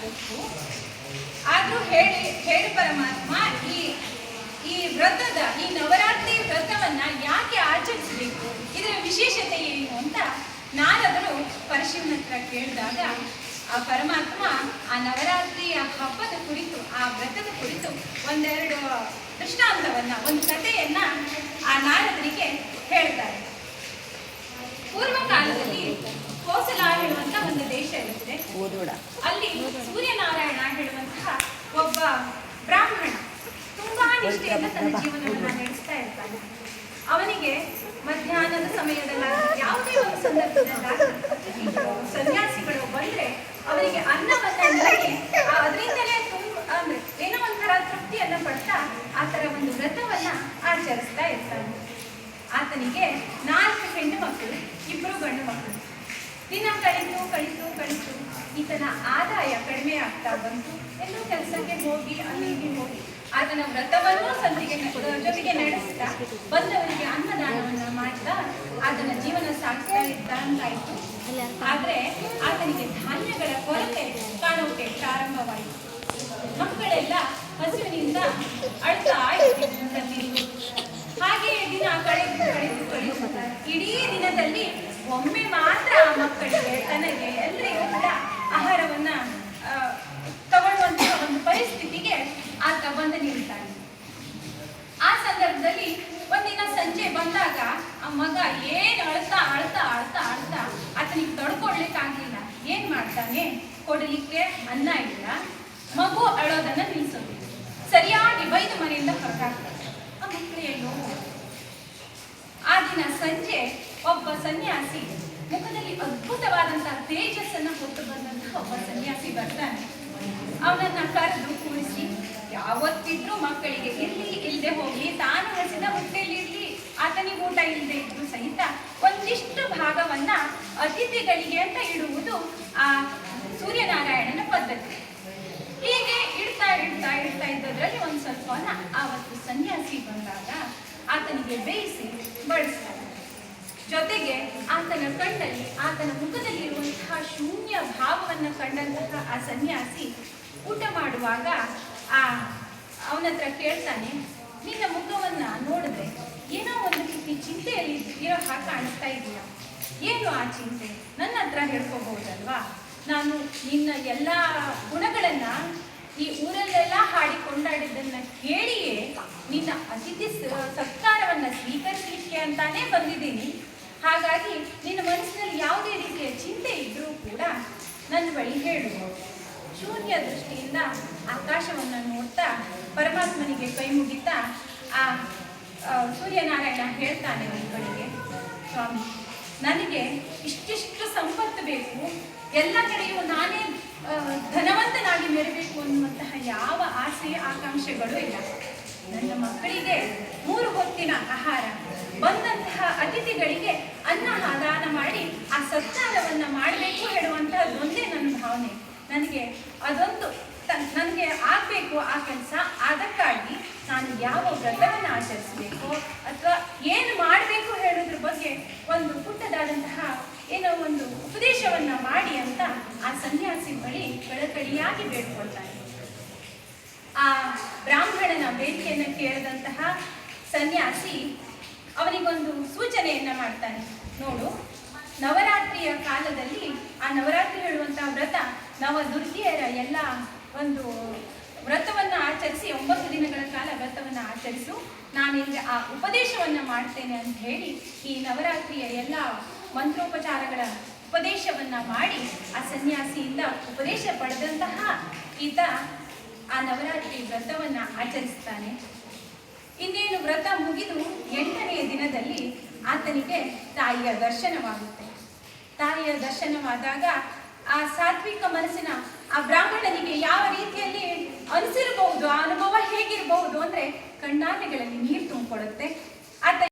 ಗೊತ್ತು. ಆದ್ರೂ ಹೇಳಿ ಪರಮಾತ್ಮ, ಈ ಈ ವ್ರತದ ಈ ನವರಾತ್ರಿ ವ್ರತವನ್ನ ಯಾಕೆ ಆಚರಿಸಬೇಕು, ಇದರ ವಿಶೇಷತೆ ಏನು ಅಂತ ನಾರದರು ಪರಶಿವನ ಹತ್ರ ಕೇಳಿದಾಗ ಆ ಪರಮಾತ್ಮ ಆ ನವರಾತ್ರಿಯ ಹಬ್ಬದ ಕುರಿತು, ಆ ವ್ರತದ ಕುರಿತು ಒಂದೆರಡು ದೃಷ್ಟಾಂತವನ್ನ, ಒಂದು ಕಥೆಯನ್ನ ಆ ನಾರದರಿಗೆ ಹೇಳ್ತಾರೆ. ಪೂರ್ವ ಕಾಲದಲ್ಲಿ ಕೋಸಲ ಹೇಳುವಂತ ಒಂದು ದೇಶ ಇರುತ್ತೆ. ಅಲ್ಲಿ ಸೂರ್ಯನಾರಾಯಣ ಹೇಳುವಂತಹ ಒಬ್ಬ ಬ್ರಾಹ್ಮಣ ತುಂಬಾ ನಿಷ್ಠೆಯಿಂದ ತನ್ನ ಜೀವನವನ್ನ ನಡೆಸ್ತಾ ಇರ್ತಾನೆ. ಅವನಿಗೆ ಮಧ್ಯಾಹ್ನದ ಸಮಯದಲ್ಲಿ ಯಾವುದೇ ಒಂದು ಸಂದರ್ಭದಲ್ಲಿ ಸನ್ಯಾಸಿಗಳು ಬಂದ್ರೆ ಅವರಿಗೆ ಅನ್ನವನ್ನ ನೀಡಿ ಅದರಿಂದಲೇ ಅಂದ್ರೆ ಏನೋ ಒಂಥರ ತೃಪ್ತಿಯನ್ನ ಪಡ್ತಾ ಆ ತರ ಒಂದು ವ್ರತವನ್ನ ಆಚರಿಸ್ತಾ ಇರ್ತಾನೆ. ಆತನಿಗೆ 4 ಹೆಣ್ಣು ಮಕ್ಕಳು, 2 ಗಂಡು ಮಕ್ಕಳು. ದಿನ ಕಳಿತು ಈತನ ಆದಾಯ ಕಡಿಮೆ ಆಗ್ತಾ ಬಂತು. ಎಲ್ಲೋ ಕೆಲಸಕ್ಕೆ ಹೋಗಿ ಅಲ್ಲಿಗೆ ಹೋಗಿ ಆತನ ವ್ರತವನ್ನು ಜೊತೆಗೆ ನಡೆಸ್ತಾ ಬಂದವರಿಗೆ ಅನ್ನದಾನವನ್ನ ಮಾಡ್ತಾ ಆತನ ಜೀವನ ಸಾಗಿಸ್ತಾ ಇದ್ದ ಅಂತಾಯ್ತು. ಆದ್ರೆ ಆತನಿಗೆ ಧಾನ್ಯಗಳ ಕೊರತೆ ಕಾಣೋಕೆ ಪ್ರಾರಂಭವಾಯಿತು. ಮಕ್ಕಳೆಲ್ಲ ಹಸುವಿನಿಂದ ಅಳ್ತಾ ಇದ್ರು. ಹಾಗೆಯೇ ದಿನ ಕಳೆದು ಇಡೀ ದಿನದಲ್ಲಿ ಒಮ್ಮೆ ಮಾತ್ರ ಆ ಮಕ್ಕಳಿಗೆ ತನಗೆ ಎಲ್ಲರಿಗೂ ಕೂಡ ಆಹಾರವನ್ನ ತಗೊಳ್ಳುವಂತಹ ಒಂದು ಪರಿಸ್ಥಿತಿಗೆ ಆತ ಬಂದು ನಿಲ್ತಾನೆ. ಆ ಸಂದರ್ಭದಲ್ಲಿ ಒಂದಿನ ಸಂಜೆ ಬಂದಾಗ ಆ ಮಗ ಏನ್ ಅಳ್ತಾ ಆತನಿಗೆ ತಡ್ಕೊಳ್ಲಿಕ್ಕಾಗ್ಲಿಲ್ಲ. ಏನ್ ಮಾಡ್ತಾನೆ, ಕೊಡಲಿಕ್ಕೆ ಅನ್ನ ಇಲ್ಲ, ಮಗು ಅಳೋದನ್ನ ನಿಲ್ಸೋದು, ಸರಿಯಾಗಿ ಬೈದು ಮನೆಯಿಂದ ಹೊರಗಾಗ್ತಾನೆ. ಆ ಮಕ್ಕಳು ಎಲ್ಲೋ. ಆ ದಿನ ಸಂಜೆ ಒಬ್ಬ ಸನ್ಯಾಸಿ, ಮುಖದಲ್ಲಿ ಅದ್ಭುತವಾದಂತಹ ತೇಜಸ್ಸನ್ನ ಹೊತ್ತು ಬಂದಂತಹ ಒಬ್ಬ ಸನ್ಯಾಸಿ ಬರ್ತಾನೆ. ಅವನನ್ನ ಕರೆದು ಕೂರಿಸಿ, ಯಾವತ್ತಿದ್ರೂ ಮಕ್ಕಳಿಗೆ ಇರ್ಲಿ ಇಲ್ಲದೆ ಹೋಗ್ಲಿ, ತಾನು ಹಸಿದ ಹೊಟ್ಟೆಯಲ್ಲಿ ಇರ್ಲಿ, ಆತನಿಗೆ ಊಟ ಇಲ್ಲದೆ ಇದ್ರು ಸಹಿತ ಒಂದಿಷ್ಟು ಭಾಗವನ್ನ ಅತಿಥಿಗಳಿಗೆ ಅಂತ ಇಡುವುದು ಆ ಸೂರ್ಯನಾರಾಯಣನ ಪದ್ಧತಿ. ಹೀಗೆ ಇಡ್ತಾ ಇದ್ದದ್ರಲ್ಲಿ ಒಂದ್ ಸ್ವಲ್ಪವನ್ನ ಆವತ್ತು ಸನ್ಯಾಸಿ ಬಂದಾಗ ಆತನಿಗೆ ಬೇಯಿಸಿ ಬಡಿಸ್ತಾರೆ. ಜೊತೆಗೆ ಆತನ ಕಣ್ಣಲ್ಲಿ, ಆತನ ಮುಖದಲ್ಲಿ ಇರುವಂತಹ ಶೂನ್ಯ ಭಾವವನ್ನ ಕಂಡಂತಹ ಆ ಸನ್ಯಾಸಿ ಊಟ ಮಾಡುವಾಗ ಅವನ ಹತ್ರ ಕೇಳ್ತಾನೆ, ನಿನ್ನ ಮುಖವನ್ನ ನೋಡಿದ್ರೆ ಏನೋ ಒಂದು ರೀತಿ ಚಿಂತೆಯಲ್ಲಿ ಇರೋ ಹಾಗೆ ಕಾಣಿಸ್ತಾ ಇದೆಯಾ, ಏನು ಆ ಚಿಂತೆ, ನನ್ನ ಹತ್ರ ಹೇಳ್ಕೋಬಹುದಲ್ವಾ? ನಾನು ನಿನ್ನ ಎಲ್ಲ ಗುಣಗಳನ್ನ ಈ ಊರಲ್ಲೆಲ್ಲ ಹಾಡಿ ಕೊಂಡಾಡಿದ್ದನ್ನ ಕೇಳಿಯೇ ನಿನ್ನ ಅತಿಥಿ ಸತ್ಕಾರವನ್ನ ಸ್ವೀಕರಿಸಲಿಕ್ಕೆ ಅಂತಾನೆ ಬಂದಿದ್ದೀನಿ. ಹಾಗಾಗಿ ನಿನ್ನ ಮನಸ್ಸಿನಲ್ಲಿ ಯಾವುದೇ ರೀತಿಯ ಚಿಂತೆ ಇದ್ರೂ ಕೂಡ ನನ್ನ ಬಳಿ ಹೇಳು. ಶೂನ್ಯ ದೃಷ್ಟಿಯಿಂದ ಆಕಾಶವನ್ನ ನೋಡ್ತಾ ಪರಮಾತ್ಮನಿಗೆ ಕೈ ಮುಗಿತಾ ಆ ಸೂರ್ಯನಾರಾಯಣ ಹೇಳ್ತಾನೆ ಮಕ್ಕಳಿಗೆ, ಸ್ವಾಮಿ, ನನಗೆ ಇಷ್ಟಿಷ್ಟು ಸಂಪತ್ತು ಬೇಕು, ಎಲ್ಲ ಕಡೆಯೂ ನಾನೇ ಧನವಂತನಾಗಿ ಮೆರಬೇಕು ಅನ್ನುವಂತಹ ಯಾವ ಆಸೆ ಆಕಾಂಕ್ಷೆಗಳು ಇಲ್ಲ. ನನ್ನ ಮಕ್ಕಳಿಗೆ 3 ಹೊತ್ತಿನ ಆಹಾರ, ಬಂದಂತಹ ಅತಿಥಿಗಳಿಗೆ ಅನ್ನ ದಾನ ಮಾಡಿ ಆ ಸತ್ಕಾರವನ್ನ ಮಾಡಬೇಕು ಹೇಳುವಂತಹದ್ದೊಂದೇ ನನ್ನ ಭಾವನೆ. ನನಗೆ ಆಗ್ಬೇಕು ಆ ಕೆಲಸ. ಅದಕ್ಕಾಗಿ ನಾನು ಯಾವ ವ್ರತವನ್ನು ಆಚರಿಸಬೇಕು ಅಥವಾ ಏನು ಮಾಡಬೇಕು ಹೇಳೋದ್ರ ಬಗ್ಗೆ ಒಂದು ಪುಟ್ಟದಾದಂತಹ ಏನೋ ಒಂದು ಉಪದೇಶವನ್ನ ಮಾಡಿ ಅಂತ ಆ ಸನ್ಯಾಸಿ ಬಳಿ ಕಳಕಳಿಯಾಗಿ ಬೇಡ್ಕೊಳ್ತಾನೆ. ಆ ಬ್ರಾಹ್ಮಣನ ಬೇಡಿಕೆಯನ್ನು ಕೇಳಿದಂತಹ ಸನ್ಯಾಸಿ ಅವನಿಗೊಂದು ಸೂಚನೆಯನ್ನ ಮಾಡ್ತಾನೆ. ನೋಡು, ನವರಾತ್ರಿಯ ಕಾಲದಲ್ಲಿ ಆ ನವರಾತ್ರಿ ಹೇಳುವಂತಹ ವ್ರತ, ನವ ದುರ್ಗಿಯರ ಎಲ್ಲ ಒಂದು ವ್ರತವನ್ನ ಆಚರಿಸಿ 9 ದಿನಗಳ ಕಾಲ ವ್ರತವನ್ನ ಆಚರಿಸು, ನಾನಿಲ್ಲಿ ಆ ಉಪದೇಶವನ್ನ ಮಾಡ್ತೇನೆ ಅಂತ ಹೇಳಿ ಈ ನವರಾತ್ರಿಯ ಎಲ್ಲ ಮಂತ್ರೋಪಚಾರಗಳ ಉಪದೇಶವನ್ನ ಮಾಡಿ ಆ ಸನ್ಯಾಸಿಯಿಂದ ಉಪದೇಶ ಪಡೆದಂತಹ ಈತ ಆ ನವರಾತ್ರಿ ವ್ರತವನ್ನ ಆಚರಿಸ್ತಾನೆ. ಇನ್ನೇನು ವ್ರತ ಮುಗಿದು 8ನೇ ದಿನದಲ್ಲಿ ಆತನಿಗೆ ತಾಯಿಯ ದರ್ಶನವಾಗುತ್ತೆ. ತಾಯಿಯ ದರ್ಶನವಾದಾಗ ಆ ಸಾತ್ವಿಕ ಮನಸ್ಸಿನ ಆ ಬ್ರಾಹ್ಮಣನಿಗೆ ಯಾವ ರೀತಿಯಲ್ಲಿ ಅನಿಸಿರಬಹುದು, ಆ ಅನುಭವ ಹೇಗಿರಬಹುದು ಅಂದ್ರೆ ಕಣ್ಣಾಲೆಗಳಲ್ಲಿ ನೀರು ತುಂಬಿಕೊಡುತ್ತೆ. ಆತ